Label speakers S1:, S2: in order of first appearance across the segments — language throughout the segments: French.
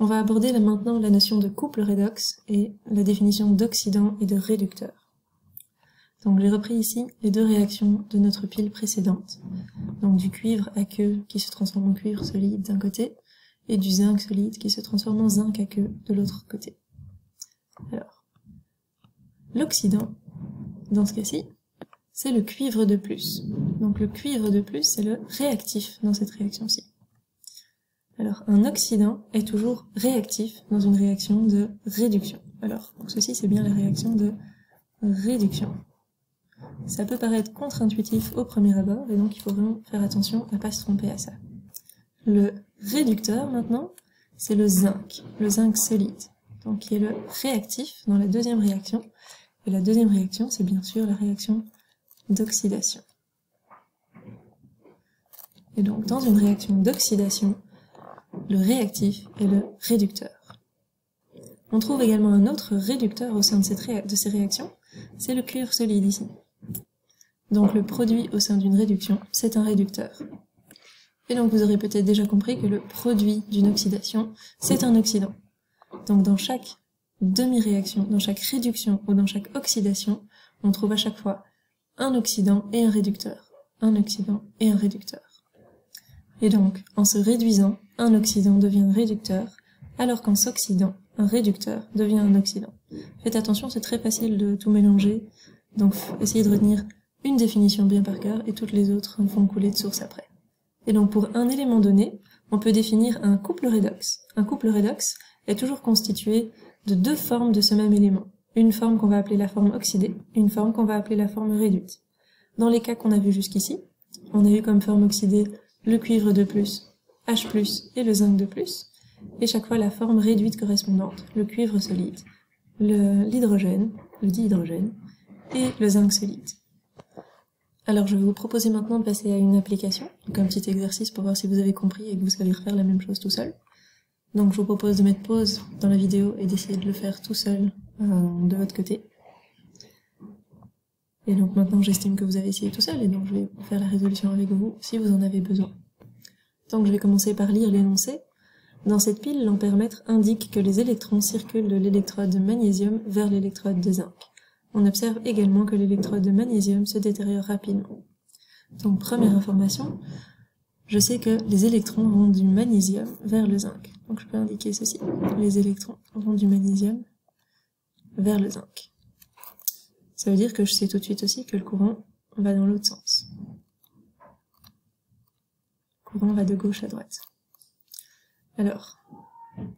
S1: On va aborder maintenant la notion de couple redox et la définition d'oxydant et de réducteur. Donc j'ai repris ici les deux réactions de notre pile précédente, donc du cuivre aqueux qui se transforme en cuivre solide d'un côté, et du zinc solide qui se transforme en zinc aqueux de l'autre côté. Alors, l'oxydant, dans ce cas-ci, c'est le cuivre de plus. Donc le cuivre de plus, c'est le réactif dans cette réaction-ci. Alors, un oxydant est toujours réactif dans une réaction de réduction. Alors, pour ceci, c'est bien la réaction de réduction. Ça peut paraître contre-intuitif au premier abord, et donc il faut vraiment faire attention à ne pas se tromper à ça. Le réducteur, maintenant, c'est le zinc solide, donc qui est le réactif dans la deuxième réaction. Et la deuxième réaction, c'est bien sûr la réaction d'oxydation. Et donc, dans une réaction d'oxydation, le réactif est le réducteur. On trouve également un autre réducteur au sein de ces réactions, c'est le cuivre solide ici. Donc le produit au sein d'une réduction, c'est un réducteur. Et donc vous aurez peut-être déjà compris que le produit d'une oxydation, c'est un oxydant. Donc dans chaque demi-réaction, dans chaque réduction ou dans chaque oxydation, on trouve à chaque fois un oxydant et un réducteur. Un oxydant et un réducteur. Et donc, en se réduisant, un oxydant devient un réducteur, alors qu'en s'oxydant, un réducteur devient un oxydant. Faites attention, c'est très facile de tout mélanger, donc essayez de retenir une définition bien par cœur, et toutes les autres en font couler de source après. Et donc pour un élément donné, on peut définir un couple redox. Un couple redox est toujours constitué de deux formes de ce même élément. Une forme qu'on va appeler la forme oxydée, une forme qu'on va appeler la forme réduite. Dans les cas qu'on a vus jusqu'ici, on a eu comme forme oxydée le cuivre de plus, H+, et le zinc de plus, et chaque fois la forme réduite correspondante, le cuivre solide, l'hydrogène, le dihydrogène, et le zinc solide. Alors je vais vous proposer maintenant de passer à une application, donc un petit exercice pour voir si vous avez compris et que vous savez refaire la même chose tout seul. Donc je vous propose de mettre pause dans la vidéo et d'essayer de le faire tout seul de votre côté. Et donc maintenant j'estime que vous avez essayé tout seul, et donc je vais faire la résolution avec vous si vous en avez besoin. Donc je vais commencer par lire l'énoncé. Dans cette pile, l'ampèremètre indique que les électrons circulent de l'électrode de magnésium vers l'électrode de zinc. On observe également que l'électrode de magnésium se détériore rapidement. Donc première information, je sais que les électrons vont du magnésium vers le zinc. Donc je peux indiquer ceci, les électrons vont du magnésium vers le zinc. Ça veut dire que je sais tout de suite aussi que le courant va dans l'autre sens. Le courant va de gauche à droite. Alors,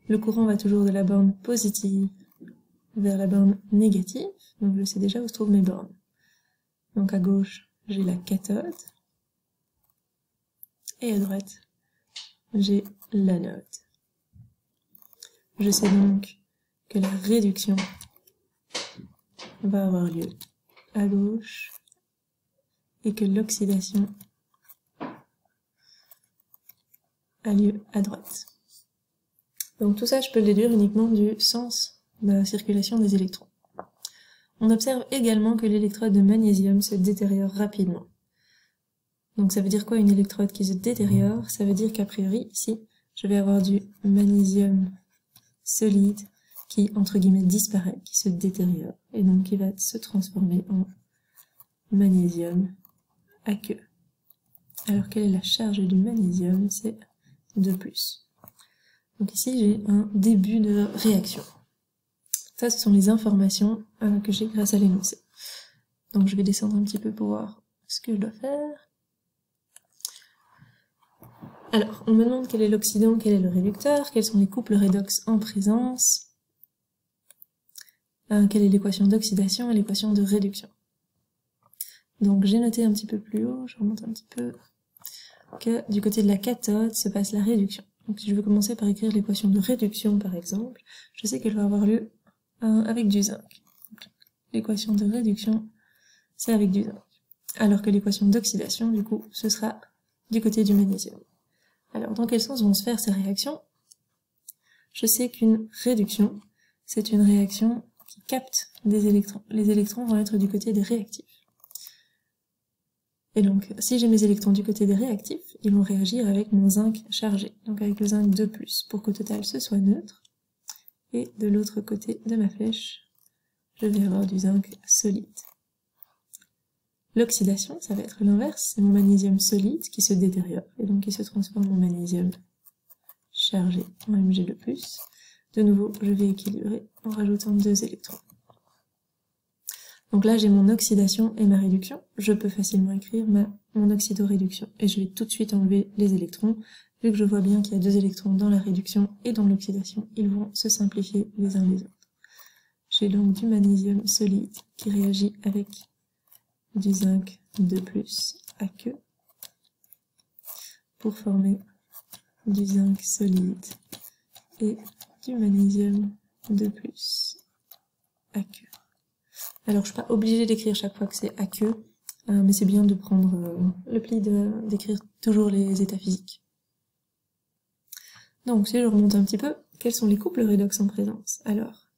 S1: le courant va toujours de la borne positive vers la borne négative. Donc je sais déjà où se trouvent mes bornes. Donc à gauche, j'ai la cathode. Et à droite, j'ai l'anode. Je sais donc que la réduction va avoir lieu à gauche et que l'oxydation a lieu à droite. Donc tout ça, je peux le déduire uniquement du sens de la circulation des électrons. On observe également que l'électrode de magnésium se détériore rapidement. Donc ça veut dire quoi une électrode qui se détériore? Ça veut dire qu'a priori, ici, je vais avoir du magnésium solide qui, entre guillemets, disparaît, qui se détériore, et donc qui va se transformer en magnésium aqueux. Alors quelle est la charge du magnésium? C'est 2+. Donc ici j'ai un début de réaction. Ça, ce sont les informations que j'ai grâce à l'énoncé. Donc je vais descendre un petit peu pour voir ce que je dois faire. Alors, on me demande quel est l'oxydant, quel est le réducteur, quels sont les couples redox en présence, quelle est l'équation d'oxydation et l'équation de réduction. Donc j'ai noté un petit peu plus haut, je remonte un petit peu, que du côté de la cathode se passe la réduction. Donc si je veux commencer par écrire l'équation de réduction par exemple, je sais qu'elle va avoir lieu avec du zinc. L'équation de réduction, c'est avec du zinc. Alors que l'équation d'oxydation, du coup, ce sera du côté du magnésium. Alors, dans quel sens vont se faire ces réactions? Je sais qu'une réduction, c'est une réaction qui capte des électrons. Les électrons vont être du côté des réactifs. Et donc, si j'ai mes électrons du côté des réactifs, ils vont réagir avec mon zinc chargé, donc avec le zinc 2+, pour qu'au total ce soit neutre. Et de l'autre côté de ma flèche, je vais avoir du zinc solide. L'oxydation, ça va être l'inverse, c'est mon magnésium solide qui se détériore, et donc qui se transforme en magnésium chargé en Mg2+. De nouveau, je vais équilibrer en rajoutant 2 électrons. Donc là, j'ai mon oxydation et ma réduction. Je peux facilement écrire mon oxydoréduction. Et je vais tout de suite enlever les électrons. Vu que je vois bien qu'il y a 2 électrons dans la réduction et dans l'oxydation, ils vont se simplifier les uns les autres. J'ai donc du magnésium solide qui réagit avec du zinc 2+ aqueux pour former du zinc solide et du magnésium 2+ aqueux. Alors, je suis pas obligée d'écrire chaque fois que c'est aqueux, mais c'est bien de prendre le pli d'écrire toujours les états physiques. Donc, si je remonte un petit peu, quels sont les couples redox en présence? Alors,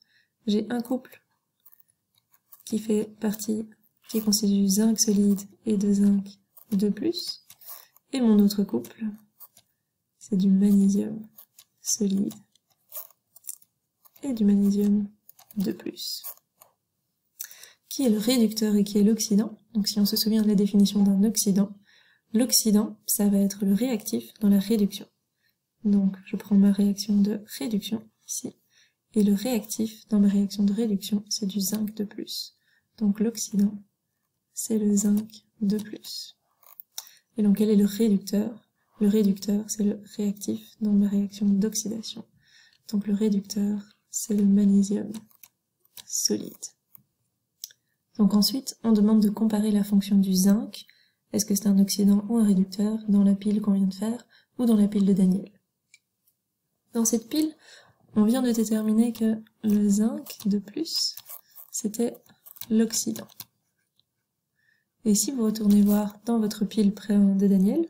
S1: j'ai un couple qui fait partie, qui constitue du zinc solide et de zinc 2+, et mon autre couple, c'est du magnésium solide et du magnésium 2+. Qui est le réducteur et qui est l'oxydant? Donc si on se souvient de la définition d'un oxydant, l'oxydant, ça va être le réactif dans la réduction. Donc je prends ma réaction de réduction ici, et le réactif dans ma réaction de réduction, c'est du zinc 2+. Donc l'oxydant, c'est le zinc 2+. Et donc quel est le réducteur? Le réducteur, c'est le réactif dans ma réaction d'oxydation. Donc le réducteur, c'est le magnésium solide. Donc ensuite, on demande de comparer la fonction du zinc, est-ce que c'est un oxydant ou un réducteur, dans la pile qu'on vient de faire, ou dans la pile de Daniel. Dans cette pile, on vient de déterminer que le zinc 2+, c'était l'oxydant. Et si vous retournez voir dans votre pile de Daniel,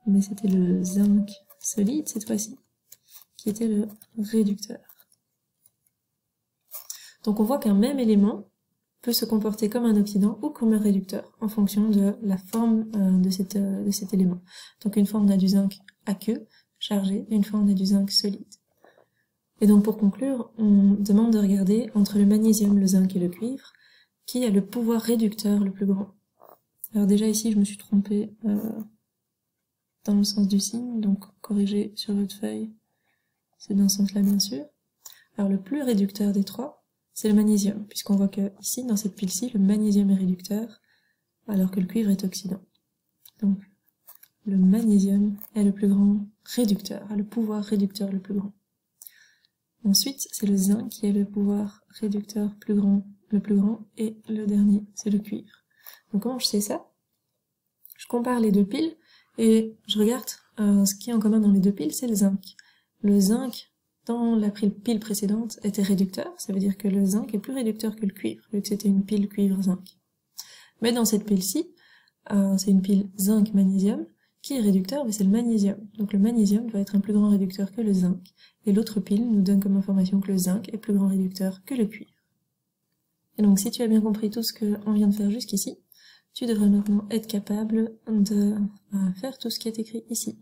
S1: mais c'était le zinc solide cette fois-ci, qui était le réducteur. Donc on voit qu'un même élément peut se comporter comme un oxydant ou comme un réducteur en fonction de la forme de cet élément. Donc une fois on a du zinc aqueux, chargé, et une fois on a du zinc solide. Et donc pour conclure, on demande de regarder entre le magnésium, le zinc et le cuivre, qui a le pouvoir réducteur le plus grand. Alors déjà ici je me suis trompée dans le sens du signe, donc corrigez sur votre feuille, c'est dans ce sens-là bien sûr. Alors le plus réducteur des trois, c'est le magnésium, puisqu'on voit que ici, dans cette pile-ci, le magnésium est réducteur, alors que le cuivre est oxydant. Donc, le magnésium est le plus grand réducteur, a le pouvoir réducteur le plus grand. Ensuite, c'est le zinc qui a le pouvoir réducteur le plus grand, et le dernier, c'est le cuivre. Donc comment je sais ça? Je compare les deux piles, et je regarde ce qui est en commun dans les deux piles, c'est le zinc. Le zinc, dans la pile précédente, était réducteur, ça veut dire que le zinc est plus réducteur que le cuivre, vu que c'était une pile cuivre-zinc. Mais dans cette pile-ci, c'est une pile zinc-magnésium, qui est réducteur, mais c'est le magnésium. Donc le magnésium doit être un plus grand réducteur que le zinc, et l'autre pile nous donne comme information que le zinc est plus grand réducteur que le cuivre. Et donc si tu as bien compris tout ce qu'on vient de faire jusqu'ici, tu devrais maintenant être capable de faire tout ce qui est écrit ici.